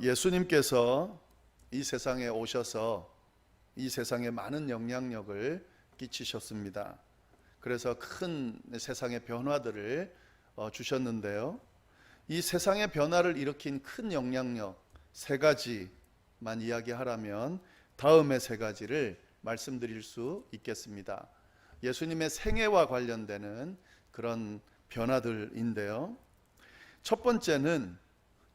예수님께서 이 세상에 오셔서 이 세상에 많은 영향력을 끼치셨습니다. 그래서 큰 세상의 변화들을 주셨는데요. 이 세상의 변화를 일으킨 큰 영향력 세 가지만 이야기하라면 다음의 세 가지를 말씀드릴 수 있겠습니다. 예수님의 생애와 관련되는 그런 변화들인데요. 첫 번째는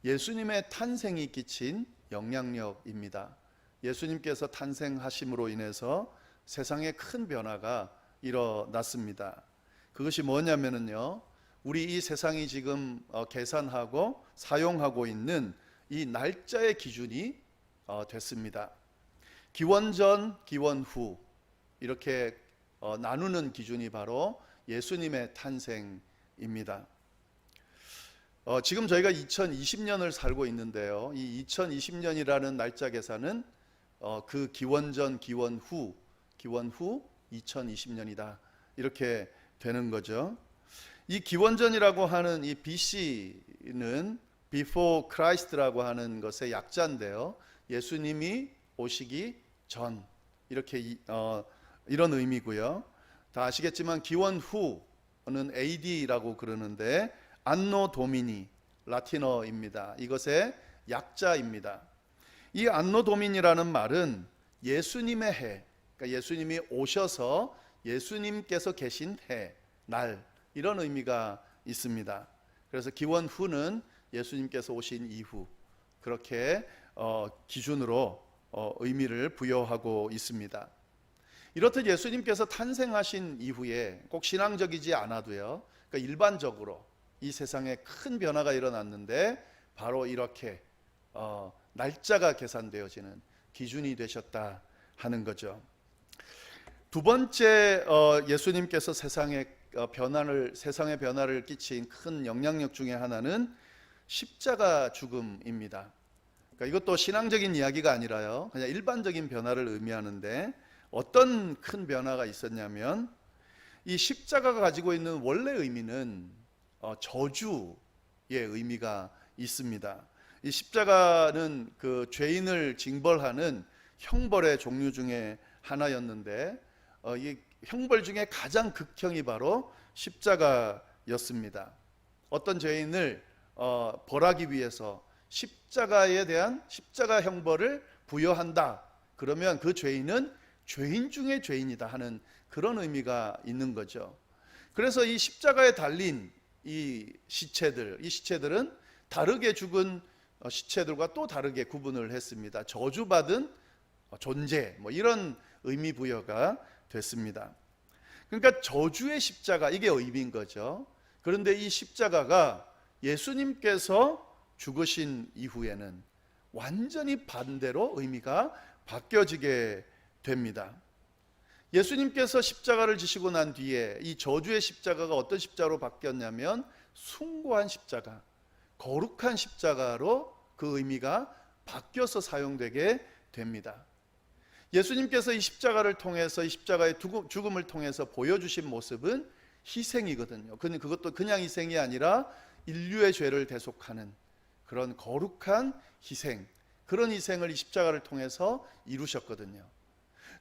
예수님의 탄생이 끼친 영향력입니다. 예수님께서 탄생하심으로 인해서 세상에 큰 변화가 일어났습니다. 그것이 뭐냐면요, 우리 이 세상이 지금 계산하고 사용하고 있는 이 날짜의 기준이 됐습니다. 기원 전, 기원 후 이렇게 나누는 기준이 바로 예수님의 탄생입니다. 지금 저희가 2020년을 살고 있는데요. 이 2020년이라는 날짜 계산은 그 기원 전, 기원 후 2020년이다. 이렇게 되는 거죠. 이 기원전이라고 하는 이 BC는 Before Christ라고 하는 것의 약자인데요. 예수님이 오시기 전 이렇게 이런 의미고요. 다 아시겠지만 기원 후는 AD라고 그러는데 안노 도미니 라틴어입니다. 이것의 약자입니다. 이 안노 도미니라는 말은 예수님의 해, 그러니까 예수님이 오셔서 예수님께서 계신 해, 날 이런 의미가 있습니다. 그래서 기원 후는 예수님께서 오신 이후 그렇게 기준으로 의미를 부여하고 있습니다. 이렇듯 예수님께서 탄생하신 이후에 꼭 신앙적이지 않아도요, 그러니까 일반적으로 이 세상에 큰 변화가 일어났는데 바로 이렇게 날짜가 계산되어지는 기준이 되셨다 하는 거죠. 두 번째 예수님께서 세상의 변화를 끼친 큰 영향력 중에 하나는 십자가 죽음입니다. 그러니까 이것도 신앙적인 이야기가 아니라요, 그냥 일반적인 변화를 의미하는데 어떤 큰 변화가 있었냐면 이 십자가가 가지고 있는 원래 의미는 저주의 의미가 있습니다. 이 십자가는 그 죄인을 징벌하는 형벌의 종류 중에 하나였는데 이 형벌 중에 가장 극형이 바로 십자가였습니다. 어떤 죄인을 벌하기 위해서 십자가에 대한 십자가 형벌을 부여한다. 그러면 그 죄인은 죄인 중에 죄인이다 하는 그런 의미가 있는 거죠. 그래서 이 십자가에 달린 이 시체들은 다르게 죽은 시체들과 또 다르게 구분을 했습니다. 저주받은 존재 이런 의미 부여가 됐습니다. 그러니까 저주의 십자가, 이게 의미인 거죠. 그런데 이 십자가가 예수님께서 죽으신 이후에는 완전히 반대로 의미가 바뀌어지게 됩니다. 예수님께서 십자가를 지시고 난 뒤에 이 저주의 십자가가 어떤 십자가로 바뀌었냐면 숭고한 십자가, 거룩한 십자가로 그 의미가 바뀌어서 사용되게 됩니다. 예수님께서 이 십자가를 통해서, 이 십자가의 죽음을 통해서 보여주신 모습은 희생이거든요. 그것도 그냥 희생이 아니라 인류의 죄를 대속하는 그런 거룩한 희생, 그런 희생을 이 십자가를 통해서 이루셨거든요.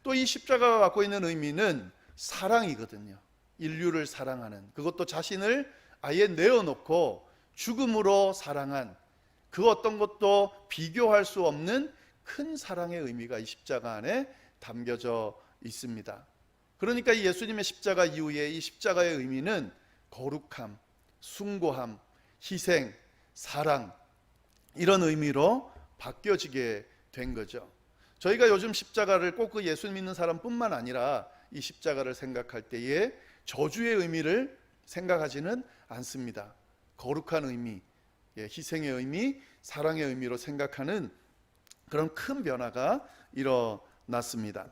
또 이 십자가가 갖고 있는 의미는 사랑이거든요. 인류를 사랑하는, 그것도 자신을 아예 내어놓고 죽음으로 사랑한 그 어떤 것도 비교할 수 없는 큰 사랑의 의미가 이 십자가 안에 담겨져 있습니다. 그러니까 이 예수님의 십자가 이후에 이 십자가의 의미는 거룩함, 숭고함, 희생, 사랑 이런 의미로 바뀌어지게 된 거죠. 저희가 요즘 십자가를 꼭 그 예수 믿는 사람뿐만 아니라 이 십자가를 생각할 때에 저주의 의미를 생각하지는 않습니다. 거룩한 의미, 희생의 의미, 사랑의 의미로 생각하는 그런 큰 변화가 일어났습니다.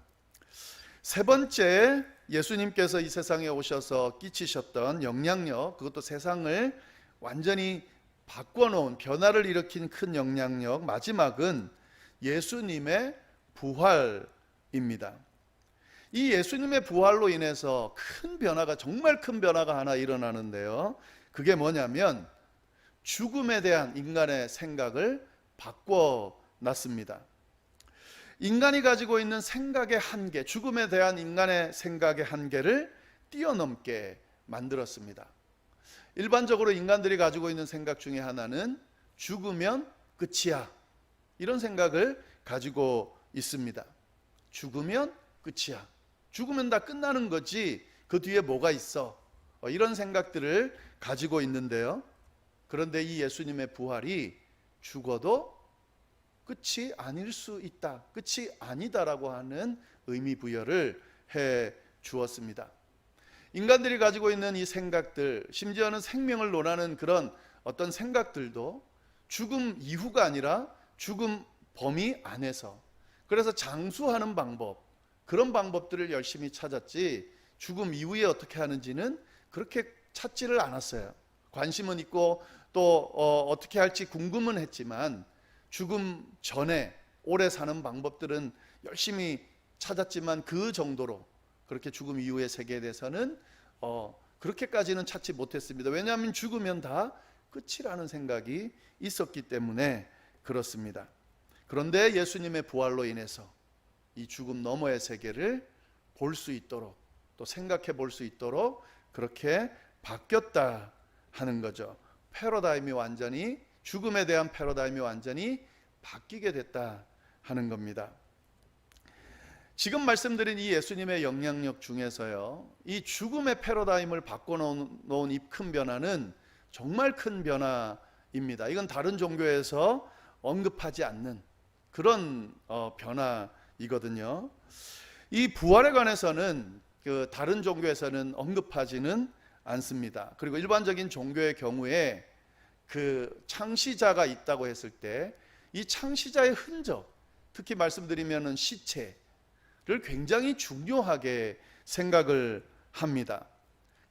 세 번째, 예수님께서 이 세상에 오셔서 끼치셨던 영향력, 그것도 세상을 완전히 바꿔놓은, 변화를 일으킨 큰 영향력, 마지막은 예수님의 부활입니다. 이 예수님의 부활로 인해서 큰 변화가, 정말 큰 변화가 하나 일어나는데요, 그게 뭐냐면 죽음에 대한 인간의 생각을 바꿔놨습니다. 인간이 가지고 있는 생각의 한계, 죽음에 대한 인간의 생각의 한계를 뛰어넘게 만들었습니다. 일반적으로 인간들이 가지고 있는 생각 중에 하나는 죽으면 끝이야, 이런 생각을 가지고 있습니다. 죽으면 끝이야, 죽으면 다 끝나는 거지 그 뒤에 뭐가 있어, 이런 생각들을 가지고 있는데요. 그런데 이 예수님의 부활이 죽어도 끝이 아닐 수 있다, 끝이 아니다라고 하는 의미 부여를 해 주었습니다. 인간들이 가지고 있는 이 생각들, 심지어는 생명을 논하는 그런 어떤 생각들도 죽음 이후가 아니라 죽음 범위 안에서, 그래서 장수하는 방법, 그런 방법들을 열심히 찾았지 죽음 이후에 어떻게 하는지는 그렇게 찾지를 않았어요. 관심은 있고 또 어떻게 할지 궁금은 했지만 죽음 전에 오래 사는 방법들은 열심히 찾았지만 그 정도로 그렇게 죽음 이후의 세계에 대해서는 그렇게까지는 찾지 못했습니다. 왜냐하면 죽으면 다 끝이라는 생각이 있었기 때문에 그렇습니다. 그런데 예수님의 부활로 인해서 이 죽음 너머의 세계를 볼 수 있도록, 또 생각해 볼 수 있도록 그렇게 바뀌었다 하는 거죠. 패러다임이 완전히, 죽음에 대한 패러다임이 완전히 바뀌게 됐다 하는 겁니다. 지금 말씀드린 이 예수님의 영향력 중에서요, 이 죽음의 패러다임을 바꿔놓은 이 큰 변화는 정말 큰 변화입니다. 이건 다른 종교에서 언급하지 않는 그런 변화이거든요. 이 부활에 관해서는 그 다른 종교에서는 언급하지는 않습니다. 그리고 일반적인 종교의 경우에 그 창시자가 있다고 했을 때 이 창시자의 흔적, 특히 말씀드리면은 시체를 굉장히 중요하게 생각을 합니다.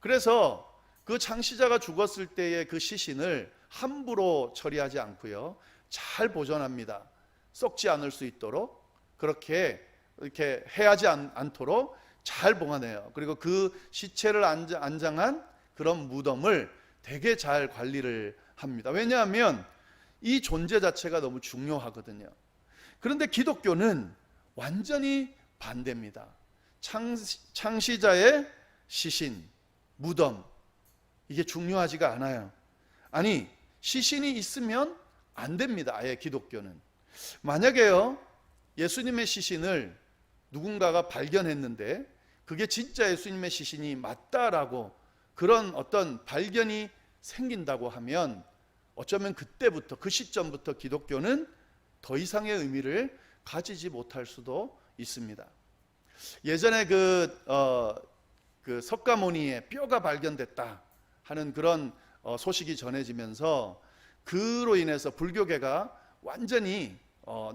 그래서 그 창시자가 죽었을 때의 그 시신을 함부로 처리하지 않고요, 잘 보존합니다. 썩지 않을 수 있도록 그렇게 이렇게 해하지 않도록 잘 보관해요. 그리고 그 시체를 안장한 그런 무덤을 되게 잘 관리를 합니다. 왜냐하면 이 존재 자체가 너무 중요하거든요. 그런데 기독교는 완전히 반대입니다. 창시자의 시신, 무덤, 이게 중요하지가 않아요. 아니, 시신이 있으면 안 됩니다. 아예 기독교는. 만약에요, 예수님의 시신을 누군가가 발견했는데 그게 진짜 예수님의 시신이 맞다라고 그런 어떤 발견이 생긴다고 하면 어쩌면 그때부터, 그 시점부터 기독교는 더 이상의 의미를 가지지 못할 수도 있습니다. 예전에 그 석가모니의 뼈가 발견됐다 하는 그런 소식이 전해지면서 그로 인해서 불교계가 완전히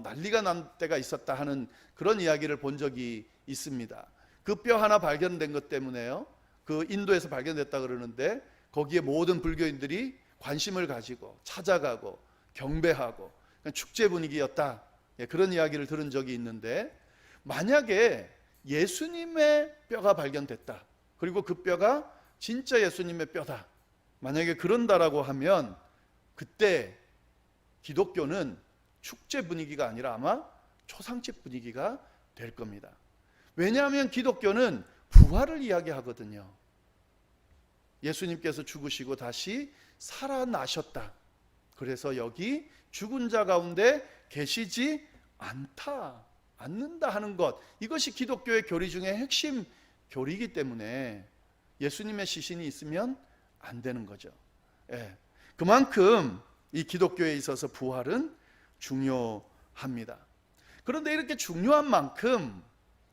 난리가 난 때가 있었다 하는 그런 이야기를 본 적이 있습니다. 그 뼈 하나 발견된 것 때문에요, 그 인도에서 발견됐다 그러는데 거기에 모든 불교인들이 관심을 가지고 찾아가고 경배하고 축제 분위기였다, 그런 이야기를 들은 적이 있는데, 만약에 예수님의 뼈가 발견됐다, 그리고 그 뼈가 진짜 예수님의 뼈다, 만약에 그런다라고 하면 그때 기독교는 축제 분위기가 아니라 아마 초상집 분위기가 될 겁니다. 왜냐하면 기독교는 부활을 이야기하거든요. 예수님께서 죽으시고 다시 살아나셨다. 그래서 여기 죽은 자 가운데 계시지 않는다 하는 것, 이것이 기독교의 교리 중에 핵심 교리이기 때문에 예수님의 시신이 있으면 안 되는 거죠. 그만큼 이 기독교에 있어서 부활은 중요합니다. 그런데 이렇게 중요한 만큼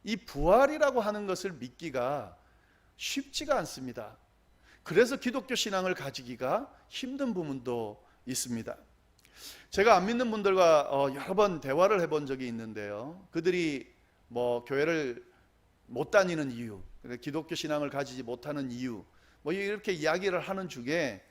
이 부활이라고 하는 것을 믿기가 쉽지가 않습니다. 그래서 기독교 신앙을 가지기가 힘든 부분도 있습니다. 제가 안 믿는 분들과 여러 번 대화를 해본 적이 있는데요, 그들이 교회를 못 다니는 이유, 기독교 신앙을 가지지 못하는 이유, 이렇게 이야기를 하는 중에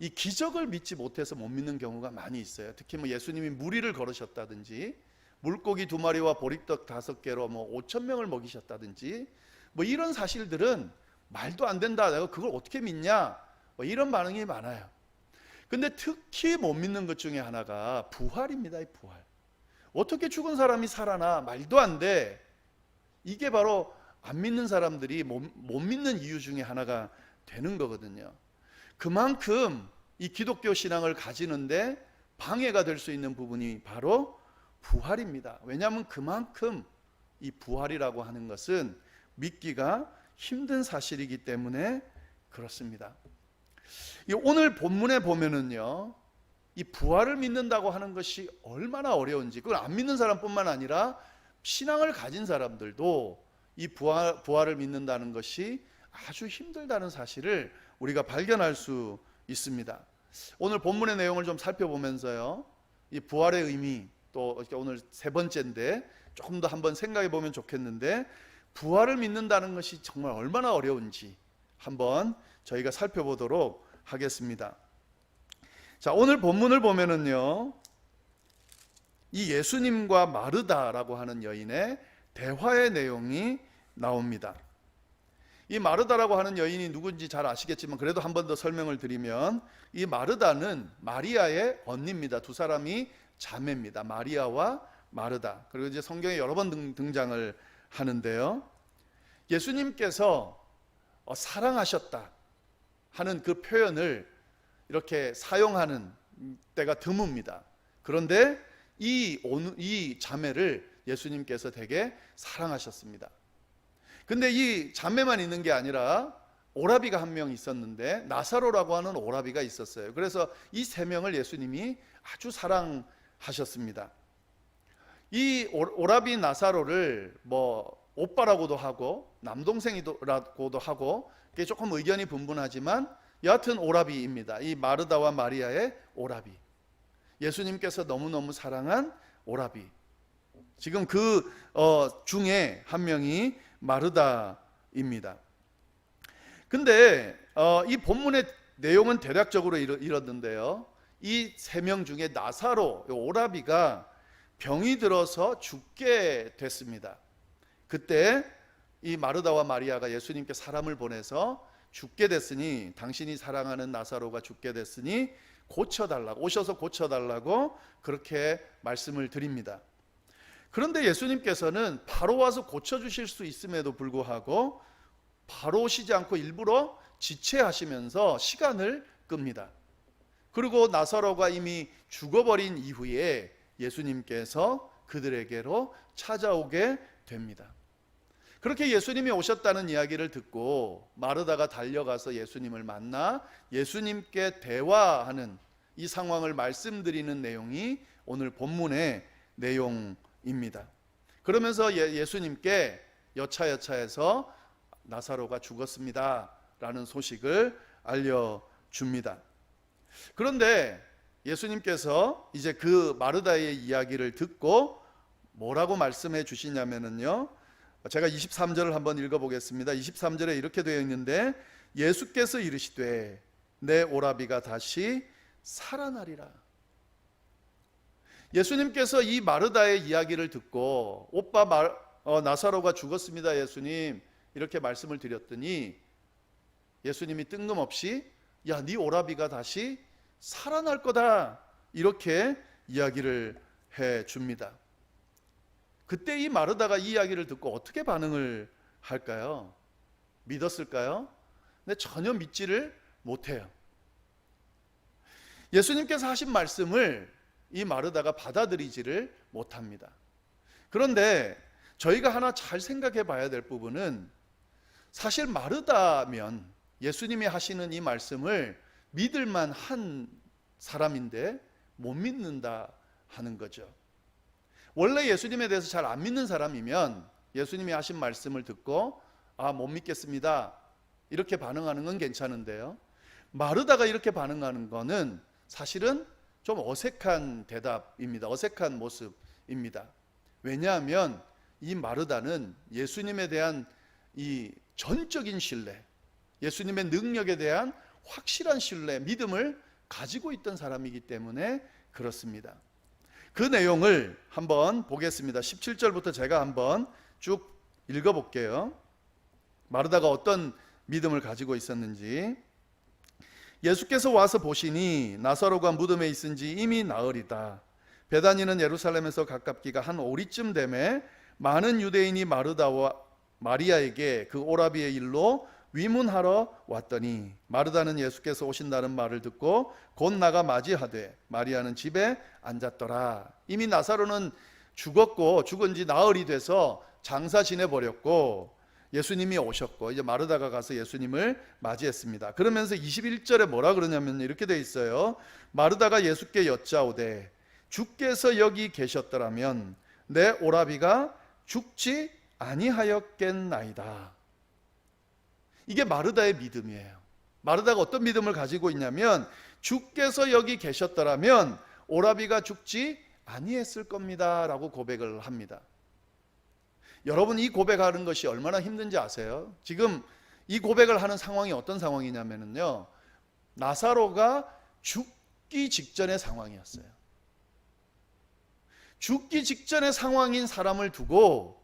이 기적을 믿지 못해서 못 믿는 경우가 많이 있어요. 특히 예수님이 무리를 걸으셨다든지, 물고기 2마리와 보리떡 5개로 5,000명을 먹이셨다든지, 이런 사실들은 말도 안 된다, 내가 그걸 어떻게 믿냐, 이런 반응이 많아요. 근데 특히 못 믿는 것 중에 하나가 부활입니다. 이 부활. 어떻게 죽은 사람이 살아나? 말도 안 돼. 이게 바로 안 믿는 사람들이 못 믿는 이유 중에 하나가 되는 거거든요. 그만큼 이 기독교 신앙을 가지는데 방해가 될 수 있는 부분이 바로 부활입니다. 왜냐하면 그만큼 이 부활이라고 하는 것은 믿기가 힘든 사실이기 때문에 그렇습니다. 오늘 본문에 보면은요, 이 부활을 믿는다고 하는 것이 얼마나 어려운지, 그걸 안 믿는 사람뿐만 아니라 신앙을 가진 사람들도 이 부활을 믿는다는 것이 아주 힘들다는 사실을 우리가 발견할 수 있습니다. 오늘 본문의 내용을 좀 살펴보면서요, 이 부활의 의미, 또 오늘 세 번째인데 조금 더 한번 생각해 보면 좋겠는데, 부활을 믿는다는 것이 정말 얼마나 어려운지 한번 저희가 살펴보도록 하겠습니다. 자, 오늘 본문을 보면은요, 이 예수님과 마르다라고 하는 여인의 대화의 내용이 나옵니다. 이 마르다라고 하는 여인이 누군지 잘 아시겠지만 그래도 한 번 더 설명을 드리면, 이 마르다는 마리아의 언니입니다. 두 사람이 자매입니다. 마리아와 마르다. 그리고 이제 성경에 여러 번 등장을 하는데요, 예수님께서 사랑하셨다 하는 그 표현을 이렇게 사용하는 때가 드뭅니다. 그런데 이 자매를 예수님께서 되게 사랑하셨습니다. 근데 이 자매만 있는 게 아니라 오라비가 한 명 있었는데, 나사로라고 하는 오라비가 있었어요. 그래서 이 세 명을 예수님이 아주 사랑하셨습니다. 이 오라비 나사로를 오빠라고도 하고 남동생이라고도 하고, 그게 조금 의견이 분분하지만 여하튼 오라비입니다. 이 마르다와 마리아의 오라비, 예수님께서 너무너무 사랑한 오라비. 지금 그 중에 한 명이 마르다입니다. 근데 이 본문의 내용은 대략적으로 이렇는데요, 이 세 명 중에 나사로, 오라비가 병이 들어서 죽게 됐습니다. 그때 이 마르다와 마리아가 예수님께 사람을 보내서 죽게 됐으니, 당신이 사랑하는 나사로가 죽게 됐으니 고쳐달라고, 오셔서 고쳐달라고 그렇게 말씀을 드립니다. 그런데 예수님께서는 바로 와서 고쳐주실 수 있음에도 불구하고 바로 오시지 않고 일부러 지체하시면서 시간을 끕니다. 그리고 나사로가 이미 죽어버린 이후에 예수님께서 그들에게로 찾아오게 됩니다. 그렇게 예수님이 오셨다는 이야기를 듣고 마르다가 달려가서 예수님을 만나 예수님께 대화하는 이 상황을 말씀드리는 내용이 오늘 본문의 내용입니다. 그러면서 예수님께 여차여차해서 나사로가 죽었습니다 라는 소식을 알려줍니다. 그런데 예수님께서 이제 그 마르다의 이야기를 듣고 뭐라고 말씀해 주시냐면요, 제가 23절을 한번 읽어보겠습니다. 23절에 이렇게 되어 있는데, 예수께서 이르시되 내 오라비가 다시 살아나리라. 예수님께서 이 마르다의 이야기를 듣고 오빠 나사로가 죽었습니다 예수님, 이렇게 말씀을 드렸더니 예수님이 뜬금없이 야, 네 오라비가 다시 살아날 거다, 이렇게 이야기를 해 줍니다. 그때 이 마르다가 이 이야기를 듣고 어떻게 반응을 할까요? 믿었을까요? 근데 전혀 믿지를 못해요. 예수님께서 하신 말씀을 이 마르다가 받아들이지를 못합니다. 그런데 저희가 하나 잘 생각해 봐야 될 부분은, 사실 마르다면 예수님이 하시는 이 말씀을 믿을만 한 사람인데 못 믿는다 하는 거죠. 원래 예수님에 대해서 잘 안 믿는 사람이면 예수님이 하신 말씀을 듣고 못 믿겠습니다 이렇게 반응하는 건 괜찮은데요, 마르다가 이렇게 반응하는 거는 사실은 좀 어색한 대답입니다. 어색한 모습입니다. 왜냐하면 이 마르다는 예수님에 대한 이 전적인 신뢰, 예수님의 능력에 대한 확실한 신뢰, 믿음을 가지고 있던 사람이기 때문에 그렇습니다. 그 내용을 한번 보겠습니다. 17절부터 제가 한번 쭉 읽어볼게요. 마르다가 어떤 믿음을 가지고 있었는지. 예수께서 와서 보시니 나사로가 무덤에 있은지 이미 나흘이다. 베다니는 예루살렘에서 가깝기가 한 오리쯤 되매 많은 유대인이 마르다와 마리아에게 그 오라비의 일로 위문하러 왔더니 마르다는 예수께서 오신다는 말을 듣고 곧 나가 맞이하되 마리아는 집에 앉았더라. 이미 나사로는 죽었고 죽은 지 나흘이 돼서 장사 지내버렸고 예수님이 오셨고 이제 마르다가 가서 예수님을 맞이했습니다. 그러면서 21절에 뭐라 그러냐면 이렇게 돼 있어요. 마르다가 예수께 여짜오되 주께서 여기 계셨더라면 내 오라비가 죽지 아니하였겠나이다. 이게 마르다의 믿음이에요. 마르다가 어떤 믿음을 가지고 있냐면 주께서 여기 계셨더라면 오라비가 죽지 아니했을 겁니다 라고 고백을 합니다. 여러분, 이 고백하는 것이 얼마나 힘든지 아세요? 지금 이 고백을 하는 상황이 어떤 상황이냐면요, 나사로가 죽기 직전의 상황이었어요. 죽기 직전의 상황인 사람을 두고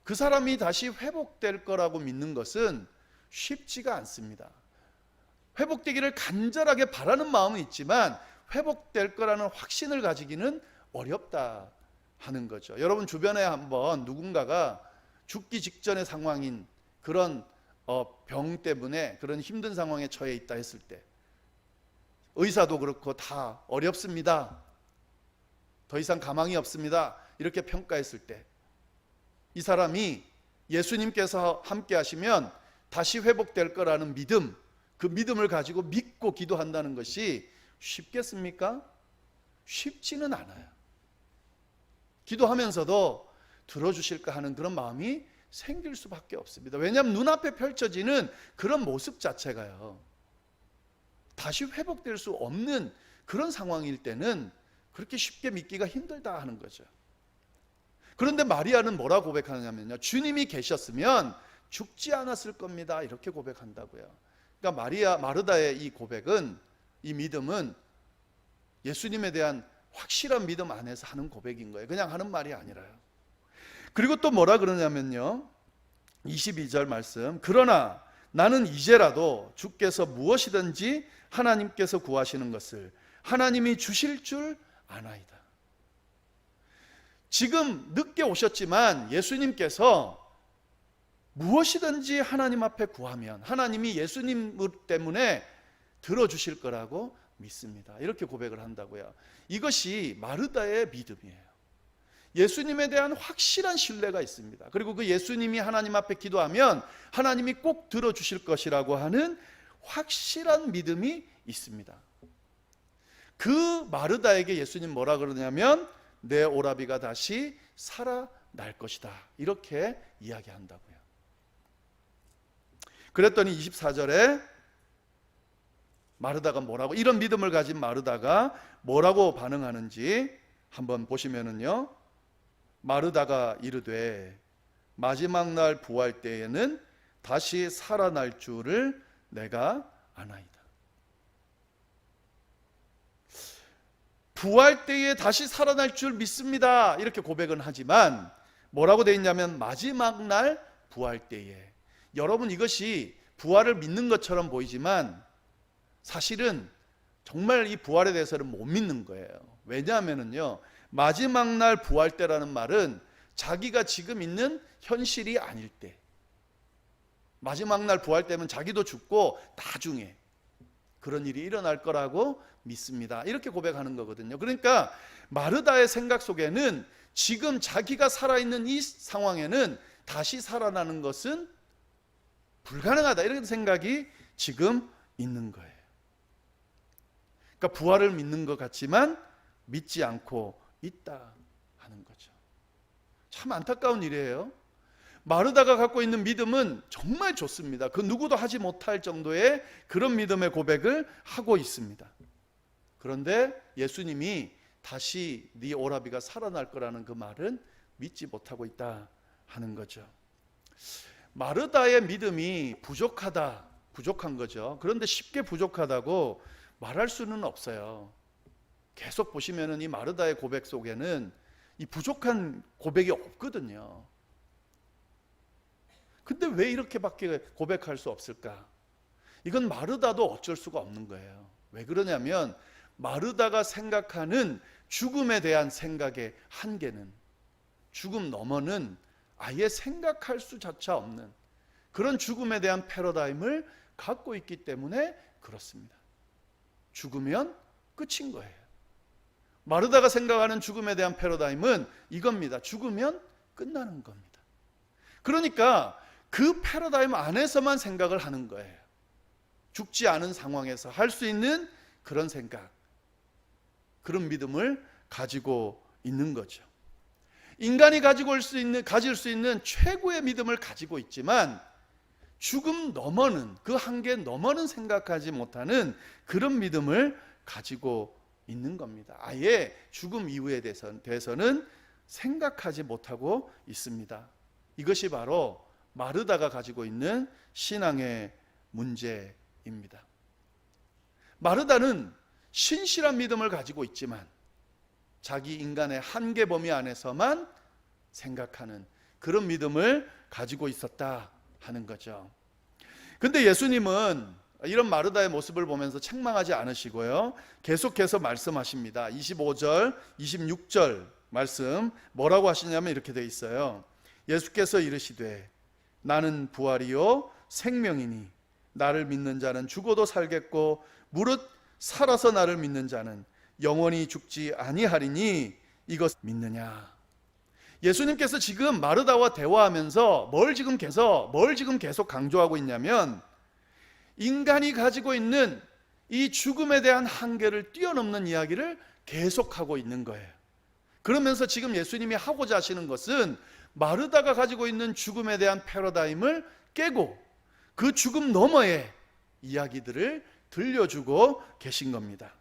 그 사람이 다시 회복될 거라고 믿는 것은 쉽지가 않습니다. 회복되기를 간절하게 바라는 마음은 있지만 회복될 거라는 확신을 가지기는 어렵다 하는 거죠. 여러분 주변에 한번 누군가가 죽기 직전의 상황인 그런 병 때문에 그런 힘든 상황에 처해 있다 했을 때, 의사도 그렇고 다 어렵습니다, 더 이상 가망이 없습니다, 이렇게 평가했을 때 이 사람이 예수님께서 함께 하시면 다시 회복될 거라는 믿음, 그 믿음을 가지고 믿고 기도한다는 것이 쉽겠습니까? 쉽지는 않아요. 기도하면서도 들어주실까 하는 그런 마음이 생길 수밖에 없습니다. 왜냐하면 눈앞에 펼쳐지는 그런 모습 자체가요, 다시 회복될 수 없는 그런 상황일 때는 그렇게 쉽게 믿기가 힘들다 하는 거죠. 그런데 마리아는 뭐라 고백하냐면요, 주님이 계셨으면 죽지 않았을 겁니다, 이렇게 고백한다고요. 그러니까 마르다의 이 고백은, 이 믿음은 예수님에 대한 확실한 믿음 안에서 하는 고백인 거예요. 그냥 하는 말이 아니라요. 그리고 또 뭐라 그러냐면요, 22절 말씀, 그러나 나는 이제라도 주께서 무엇이든지 하나님께서 구하시는 것을 하나님이 주실 줄 아나이다. 지금 늦게 오셨지만 예수님께서 무엇이든지 하나님 앞에 구하면 하나님이 예수님 때문에 들어주실 거라고 믿습니다, 이렇게 고백을 한다고요. 이것이 마르다의 믿음이에요. 예수님에 대한 확실한 신뢰가 있습니다. 그리고 그 예수님이 하나님 앞에 기도하면 하나님이 꼭 들어주실 것이라고 하는 확실한 믿음이 있습니다. 그 마르다에게 예수님 뭐라 그러냐면 내 오라비가 다시 살아날 것이다, 이렇게 이야기한다고요. 그랬더니 24절에 마르다가 뭐라고, 이런 믿음을 가진 마르다가 뭐라고 반응하는지 한번 보시면은요, 마르다가 이르되 마지막 날 부활 때에는 다시 살아날 줄을 내가 아나이다. 부활 때에 다시 살아날 줄 믿습니다, 이렇게 고백은 하지만 뭐라고 되어 있냐면 마지막 날 부활 때에. 여러분, 이것이 부활을 믿는 것처럼 보이지만 사실은 정말 이 부활에 대해서는 못 믿는 거예요. 왜냐하면요, 마지막 날 부활 때라는 말은 자기가 지금 있는 현실이 아닐 때, 마지막 날 부활 때면 자기도 죽고 나중에 그런 일이 일어날 거라고 믿습니다, 이렇게 고백하는 거거든요. 그러니까 마르다의 생각 속에는 지금 자기가 살아있는 이 상황에는 다시 살아나는 것은 불가능하다, 이런 생각이 지금 있는 거예요. 그러니까 부활을 믿는 것 같지만 믿지 않고 있다 하는 거죠. 참 안타까운 일이에요. 마르다가 갖고 있는 믿음은 정말 좋습니다. 그 누구도 하지 못할 정도의 그런 믿음의 고백을 하고 있습니다. 그런데 예수님이 다시 네 오라비가 살아날 거라는 그 말은 믿지 못하고 있다 하는 거죠. 마르다의 믿음이 부족한 거죠. 그런데 쉽게 부족하다고 말할 수는 없어요. 계속 보시면은 이 마르다의 고백 속에는 이 부족한 고백이 없거든요. 근데 왜 이렇게밖에 고백할 수 없을까? 이건 마르다도 어쩔 수가 없는 거예요. 왜 그러냐면 마르다가 생각하는 죽음에 대한 생각의 한계는, 죽음 너머는 아예 생각할 수조차 없는 그런 죽음에 대한 패러다임을 갖고 있기 때문에 그렇습니다. 죽으면 끝인 거예요. 마르다가 생각하는 죽음에 대한 패러다임은 이겁니다. 죽으면 끝나는 겁니다. 그러니까 그 패러다임 안에서만 생각을 하는 거예요. 죽지 않은 상황에서 할 수 있는 그런 생각, 그런 믿음을 가지고 있는 거죠. 인간이 가질 수 있는 최고의 믿음을 가지고 있지만 죽음 너머는, 그 한계 너머는 생각하지 못하는 그런 믿음을 가지고 있는 겁니다. 아예 죽음 이후에 대해서는 생각하지 못하고 있습니다. 이것이 바로 마르다가 가지고 있는 신앙의 문제입니다. 마르다는 신실한 믿음을 가지고 있지만 자기 인간의 한계 범위 안에서만 생각하는 그런 믿음을 가지고 있었다 하는 거죠. 근데 예수님은 이런 마르다의 모습을 보면서 책망하지 않으시고요, 계속해서 말씀하십니다. 25절, 26절 말씀 뭐라고 하시냐면 이렇게 되어 있어요. 예수께서 이르시되 나는 부활이요 생명이니 나를 믿는 자는 죽어도 살겠고 무릇 살아서 나를 믿는 자는 영원히 죽지 아니하리니 이것 믿느냐. 예수님께서 지금 마르다와 대화하면서 뭘 지금 계속 강조하고 있냐면 인간이 가지고 있는 이 죽음에 대한 한계를 뛰어넘는 이야기를 계속하고 있는 거예요. 그러면서 지금 예수님이 하고자 하시는 것은 마르다가 가지고 있는 죽음에 대한 패러다임을 깨고 그 죽음 너머의 이야기들을 들려주고 계신 겁니다.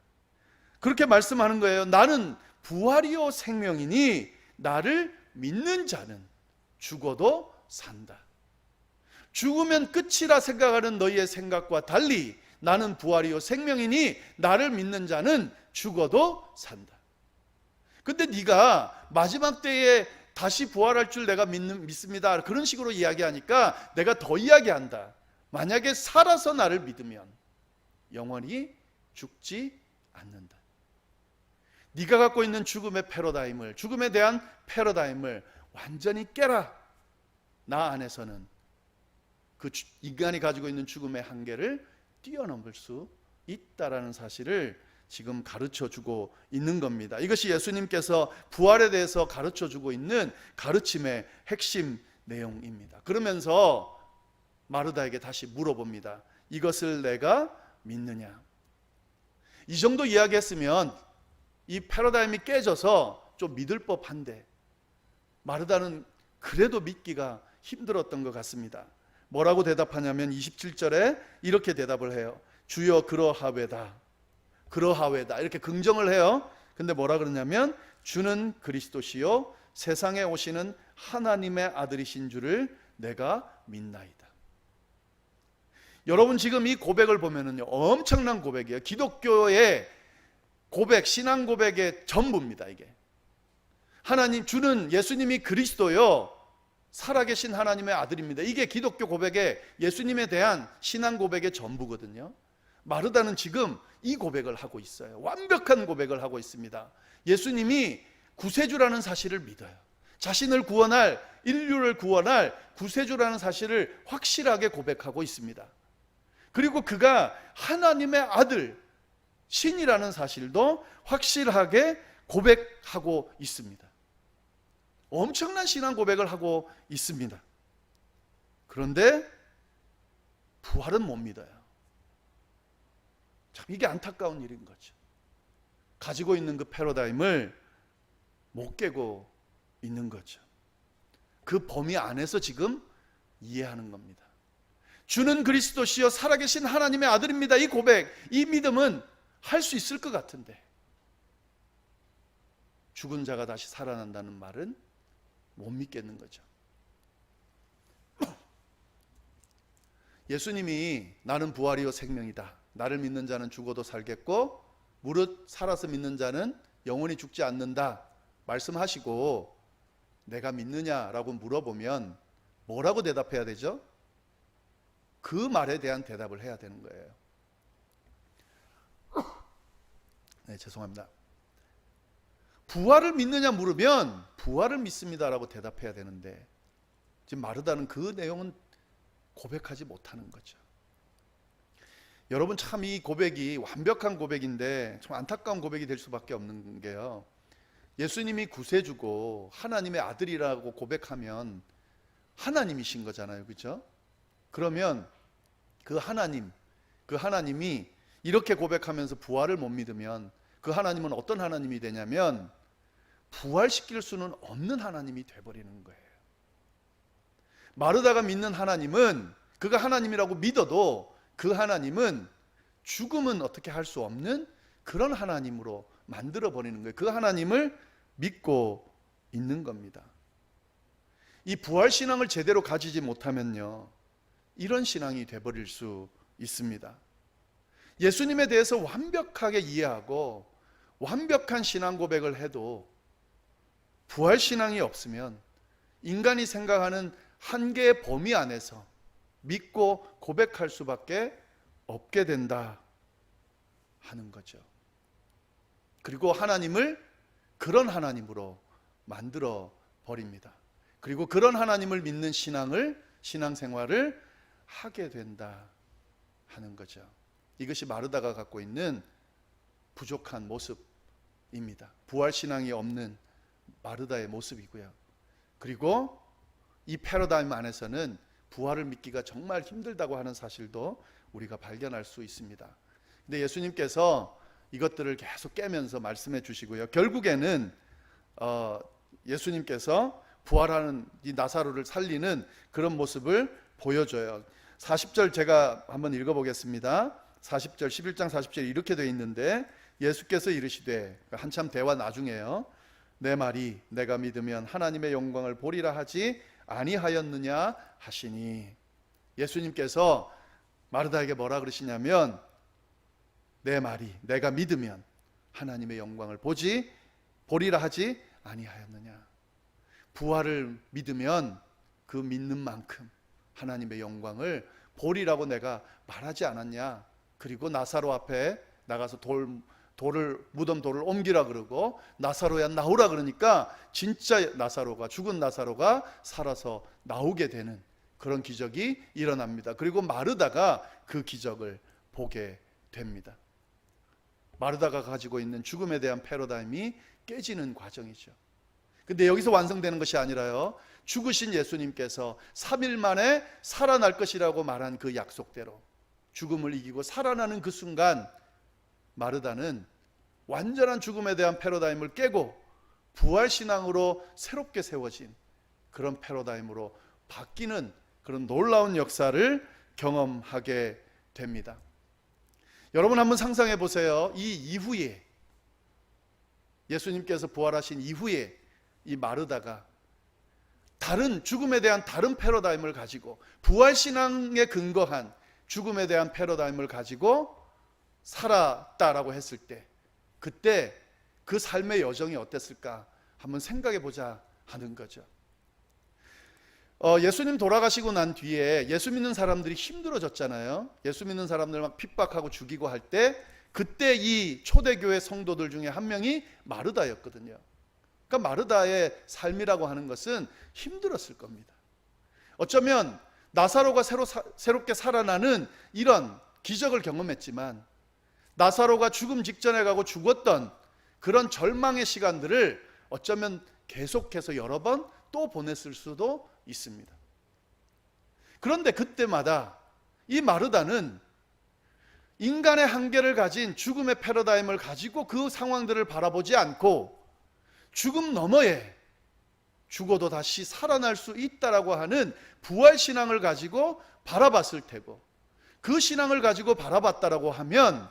그렇게 말씀하는 거예요. 나는 부활이요 생명이니 나를 믿는 자는 죽어도 산다. 죽으면 끝이라 생각하는 너희의 생각과 달리 나는 부활이요 생명이니 나를 믿는 자는 죽어도 산다. 근데 네가 마지막 때에 다시 부활할 줄 내가 믿습니다, 그런 식으로 이야기하니까 내가 더 이야기한다. 만약에 살아서 나를 믿으면 영원히 죽지 않는다. 네가 갖고 있는 죽음의 패러다임을, 죽음에 대한 패러다임을 완전히 깨라. 나 안에서는 그 인간이 가지고 있는 죽음의 한계를 뛰어넘을 수 있다라는 사실을 지금 가르쳐주고 있는 겁니다. 이것이 예수님께서 부활에 대해서 가르쳐주고 있는 가르침의 핵심 내용입니다. 그러면서 마르다에게 다시 물어봅니다. 이것을 내가 믿느냐. 이 정도 이야기했으면 이 패러다임이 깨져서 좀 믿을 법한데 마르다는 그래도 믿기가 힘들었던 것 같습니다. 뭐라고 대답하냐면 27절에 이렇게 대답을 해요. 주여 그러하외다. 그러하외다. 이렇게 긍정을 해요. 근데 뭐라 그러냐면 주는 그리스도시요 세상에 오시는 하나님의 아들이신 줄을 내가 믿나이다. 여러분 지금 이 고백을 보면은요, 엄청난 고백이에요. 기독교의 고백, 신앙 고백의 전부입니다. 이게 하나님, 주는 예수님이 그리스도요 살아계신 하나님의 아들입니다. 이게 기독교 고백의, 예수님에 대한 신앙 고백의 전부거든요. 마르다는 지금 이 고백을 하고 있어요. 완벽한 고백을 하고 있습니다. 예수님이 구세주라는 사실을 믿어요. 자신을 구원할, 인류를 구원할 구세주라는 사실을 확실하게 고백하고 있습니다. 그리고 그가 하나님의 아들, 신이라는 사실도 확실하게 고백하고 있습니다. 엄청난 신앙 고백을 하고 있습니다. 그런데 부활은 못 믿어요. 참 이게 안타까운 일인 거죠. 가지고 있는 그 패러다임을 못 깨고 있는 거죠. 그 범위 안에서 지금 이해하는 겁니다. 주는 그리스도시요 살아계신 하나님의 아들입니다. 이 고백, 이 믿음은 할 수 있을 것 같은데 죽은 자가 다시 살아난다는 말은 못 믿겠는 거죠. 예수님이 나는 부활이요 생명이다. 나를 믿는 자는 죽어도 살겠고 무릇 살아서 믿는 자는 영원히 죽지 않는다 말씀하시고 내가 믿느냐라고 물어보면 뭐라고 대답해야 되죠? 그 말에 대한 대답을 해야 되는 거예요. 네, 죄송합니다. 부활을 믿느냐 물으면 부활을 믿습니다라고 대답해야 되는데 지금 마르다는 그 내용은 고백하지 못하는 거죠. 여러분, 참 이 고백이 완벽한 고백인데 좀 안타까운 고백이 될 수밖에 없는 게요, 예수님이 구세주고 하나님의 아들이라고 고백하면 하나님이신 거잖아요, 그렇죠? 그러면 그 하나님이 이렇게 고백하면서 부활을 못 믿으면 그 하나님은 어떤 하나님이 되냐면 부활시킬 수는 없는 하나님이 돼버리는 거예요. 마르다가 믿는 하나님은, 그가 하나님이라고 믿어도 그 하나님은 죽음은 어떻게 할 수 없는 그런 하나님으로 만들어 버리는 거예요. 그 하나님을 믿고 있는 겁니다. 이 부활신앙을 제대로 가지지 못하면요, 이런 신앙이 돼버릴 수 있습니다. 예수님에 대해서 완벽하게 이해하고 완벽한 신앙 고백을 해도 부활신앙이 없으면 인간이 생각하는 한계의 범위 안에서 믿고 고백할 수밖에 없게 된다 하는 거죠. 그리고 하나님을 그런 하나님으로 만들어 버립니다. 그리고 그런 하나님을 믿는 신앙생활을 하게 된다 하는 거죠. 이것이 마르다가 갖고 있는 부족한 모습입니다. 부활신앙이 없는 마르다의 모습이고요. 그리고 이 패러다임 안에서는 부활을 믿기가 정말 힘들다고 하는 사실도 우리가 발견할 수 있습니다. 근데 예수님께서 이것들을 계속 깨면서 말씀해 주시고요, 결국에는 예수님께서 부활하는 이 나사로를 살리는 그런 모습을 보여줘요. 40절 제가 한번 읽어보겠습니다. 40절, 11장 40절에 이렇게 되어 있는데, 예수께서 이르시되, 한참 대화 나중에요, 내 말이 내가 믿으면 하나님의 영광을 보리라 하지 아니하였느냐 하시니, 예수님께서 마르다에게 뭐라 그러시냐면, 내 말이 내가 믿으면 하나님의 영광을 보리라 하지 아니하였느냐. 부활을 믿으면 그 믿는 만큼 하나님의 영광을 보리라고 내가 말하지 않았냐. 그리고 나사로 앞에 나가서 무덤 돌을 옮기라 그러고 나사로야 나오라 그러니까 진짜 죽은 나사로가 살아서 나오게 되는 그런 기적이 일어납니다. 그리고 마르다가 그 기적을 보게 됩니다. 마르다가 가지고 있는 죽음에 대한 패러다임이 깨지는 과정이죠. 근데 여기서 완성되는 것이 아니라요, 죽으신 예수님께서 3일 만에 살아날 것이라고 말한 그 약속대로 죽음을 이기고 살아나는 그 순간 마르다는 완전한 죽음에 대한 패러다임을 깨고 부활신앙으로 새롭게 세워진 그런 패러다임으로 바뀌는 그런 놀라운 역사를 경험하게 됩니다. 여러분 한번 상상해 보세요. 이 이후에, 예수님께서 부활하신 이후에 이 마르다가 죽음에 대한 다른 패러다임을 가지고, 부활신앙에 근거한 죽음에 대한 패러다임을 가지고 살았다라고 했을 때, 그때 그 삶의 여정이 어땠을까 한번 생각해 보자 하는 거죠. 예수님 돌아가시고 난 뒤에 예수 믿는 사람들이 힘들어졌잖아요. 예수 믿는 사람들 막 핍박하고 죽이고 할 때, 그때 이 초대교회 성도들 중에 한 명이 마르다였거든요. 그러니까 마르다의 삶이라고 하는 것은 힘들었을 겁니다. 어쩌면 나사로가 새롭게 살아나는 이런 기적을 경험했지만, 나사로가 죽음 직전에 가고 죽었던 그런 절망의 시간들을 어쩌면 계속해서 여러 번 또 보냈을 수도 있습니다. 그런데 그때마다 이 마르다는 인간의 한계를 가진 죽음의 패러다임을 가지고 그 상황들을 바라보지 않고, 죽음 너머에 죽어도 다시 살아날 수 있다라고 하는 부활신앙을 가지고 바라봤을 테고, 그 신앙을 가지고 바라봤다라고 하면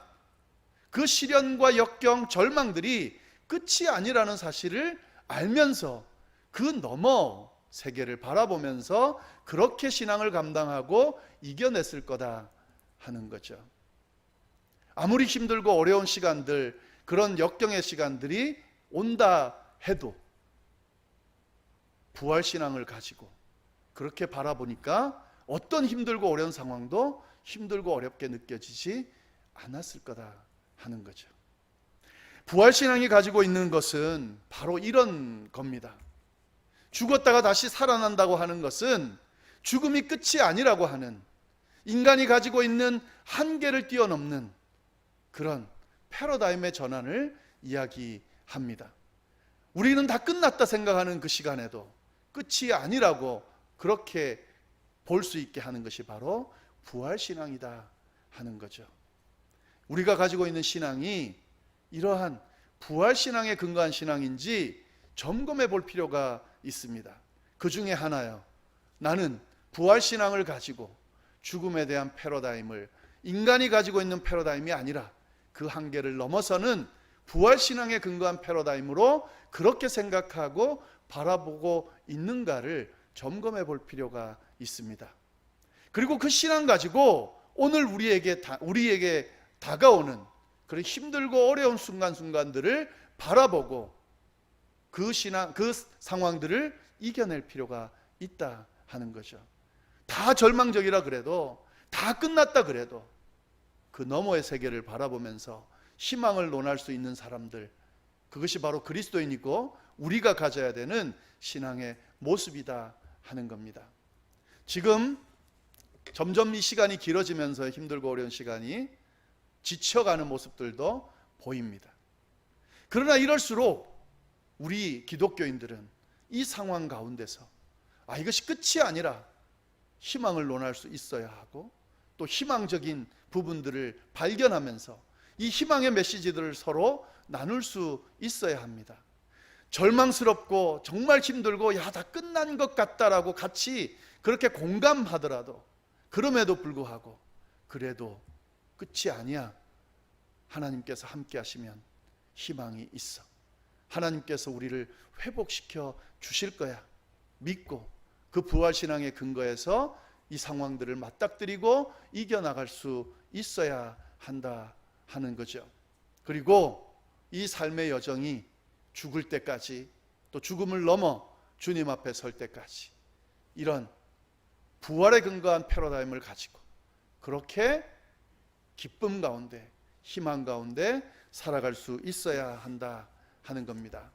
그 시련과 역경, 절망들이 끝이 아니라는 사실을 알면서 그 너머 세계를 바라보면서 그렇게 신앙을 감당하고 이겨냈을 거다 하는 거죠. 아무리 힘들고 어려운 시간들, 그런 역경의 시간들이 온다 해도 부활신앙을 가지고 그렇게 바라보니까 어떤 힘들고 어려운 상황도 힘들고 어렵게 느껴지지 않았을 거다 하는 거죠. 부활신앙이 가지고 있는 것은 바로 이런 겁니다. 죽었다가 다시 살아난다고 하는 것은 죽음이 끝이 아니라고 하는, 인간이 가지고 있는 한계를 뛰어넘는 그런 패러다임의 전환을 이야기합니다. 우리는 다 끝났다 생각하는 그 시간에도 끝이 아니라고 그렇게 볼 수 있게 하는 것이 바로 부활신앙이다 하는 거죠. 우리가 가지고 있는 신앙이 이러한 부활신앙에 근거한 신앙인지 점검해 볼 필요가 있습니다. 그 중에 하나요, 나는 부활신앙을 가지고 죽음에 대한 패러다임을, 인간이 가지고 있는 패러다임이 아니라 그 한계를 넘어서는 부활신앙에 근거한 패러다임으로 그렇게 생각하고 바라보고 있는가를 점검해 볼 필요가 있습니다. 그리고 그 신앙 가지고 오늘 우리에게 다가오는 그런 힘들고 어려운 순간순간들을 바라보고 그 상황들을 이겨낼 필요가 있다 하는 거죠. 다 절망적이라 그래도, 다 끝났다 그래도 그 너머의 세계를 바라보면서 희망을 논할 수 있는 사람들, 그것이 바로 그리스도인이고 우리가 가져야 되는 신앙의 모습이다 하는 겁니다. 지금 점점 이 시간이 길어지면서 힘들고 어려운 시간이 지쳐가는 모습들도 보입니다. 그러나 이럴수록 우리 기독교인들은 이 상황 가운데서 이것이 끝이 아니라 희망을 논할 수 있어야 하고, 또 희망적인 부분들을 발견하면서 이 희망의 메시지들을 서로 나눌 수 있어야 합니다. 절망스럽고 정말 힘들고 다 끝난 것 같다라고 같이 그렇게 공감하더라도, 그럼에도 불구하고 그래도 끝이 아니야, 하나님께서 함께 하시면 희망이 있어, 하나님께서 우리를 회복시켜 주실 거야 믿고 그 부활신앙의 근거에서 이 상황들을 맞닥뜨리고 이겨나갈 수 있어야 한다 하는 거죠. 그리고 이 삶의 여정이 죽을 때까지, 또 죽음을 넘어 주님 앞에 설 때까지 이런 부활에 근거한 패러다임을 가지고 그렇게 기쁨 가운데, 희망 가운데 살아갈 수 있어야 한다 하는 겁니다.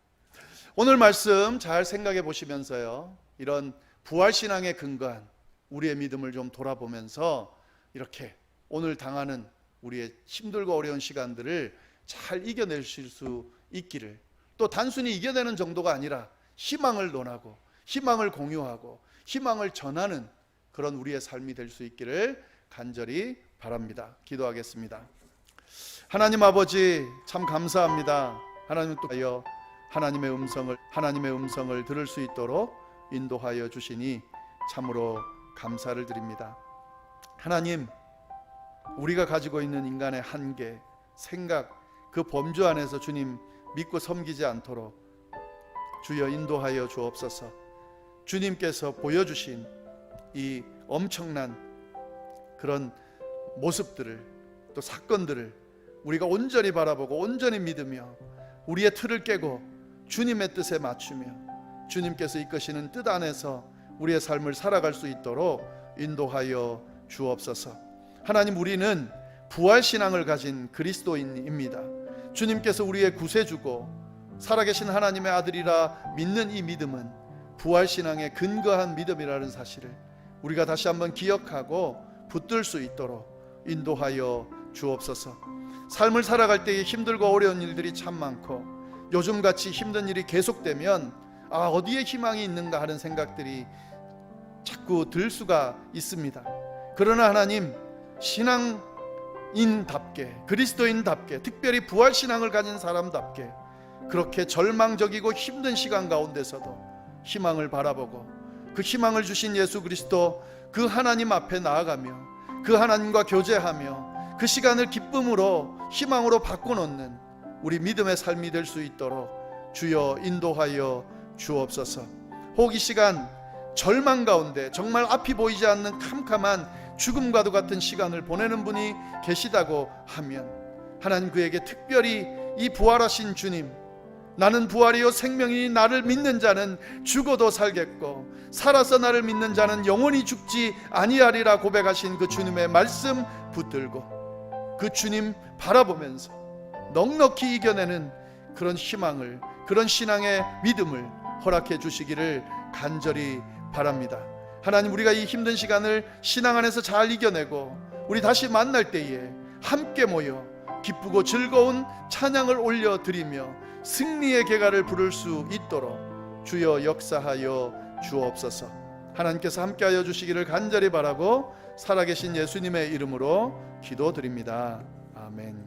오늘 말씀 잘 생각해 보시면서요, 이런 부활신앙에 근거한 우리의 믿음을 좀 돌아보면서 이렇게 오늘 당하는 우리의 힘들고 어려운 시간들을 잘 이겨내실 수 있기를, 또 단순히 이겨내는 정도가 아니라 희망을 논하고 희망을 공유하고 희망을 전하는 그런 우리의 삶이 될 수 있기를 간절히 바랍니다. 기도하겠습니다. 하나님 아버지, 참 감사합니다. 하나님 또 하나님의 음성을 들을 수 있도록 인도하여 주시니 참으로 감사를 드립니다. 하나님, 우리가 가지고 있는 인간의 한계, 생각, 그 범주 안에서 주님 믿고 섬기지 않도록 주여 인도하여 주옵소서. 주님께서 보여주신 이 엄청난 그런 모습들을, 또 사건들을 우리가 온전히 바라보고 온전히 믿으며 우리의 틀을 깨고 주님의 뜻에 맞추며 주님께서 이끄시는 뜻 안에서 우리의 삶을 살아갈 수 있도록 인도하여 주옵소서. 하나님, 우리는 부활신앙을 가진 그리스도인입니다. 주님께서 우리의 구세주고 살아계신 하나님의 아들이라 믿는 이 믿음은 부활신앙에 근거한 믿음이라는 사실을 우리가 다시 한번 기억하고 붙들 수 있도록 인도하여 주옵소서. 삶을 살아갈 때에 힘들고 어려운 일들이 참 많고 요즘같이 힘든 일이 계속되면 어디에 희망이 있는가 하는 생각들이 자꾸 들 수가 있습니다. 그러나 하나님, 신앙인답게, 그리스도인답게, 특별히 부활신앙을 가진 사람답게 그렇게 절망적이고 힘든 시간 가운데서도 희망을 바라보고 그 희망을 주신 예수 그리스도, 그 하나님 앞에 나아가며 그 하나님과 교제하며 그 시간을 기쁨으로 희망으로 바꿔놓는 우리 믿음의 삶이 될 수 있도록 주여 인도하여 주옵소서. 혹 이 시간 절망 가운데 정말 앞이 보이지 않는 캄캄한 죽음과도 같은 시간을 보내는 분이 계시다고 하면 하나님, 그에게 특별히 이 부활하신 주님, 나는 부활이요 생명이니 나를 믿는 자는 죽어도 살겠고 살아서 나를 믿는 자는 영원히 죽지 아니하리라 고백하신 그 주님의 말씀 붙들고 그 주님 바라보면서 넉넉히 이겨내는 그런 희망을, 그런 신앙의 믿음을 허락해 주시기를 간절히 바랍니다. 하나님, 우리가 이 힘든 시간을 신앙 안에서 잘 이겨내고 우리 다시 만날 때에 함께 모여 기쁘고 즐거운 찬양을 올려드리며 승리의 계가를 부를 수 있도록 주여 역사하여 주옵소서. 하나님께서 함께하여 주시기를 간절히 바라고 살아계신 예수님의 이름으로 기도드립니다. 아멘.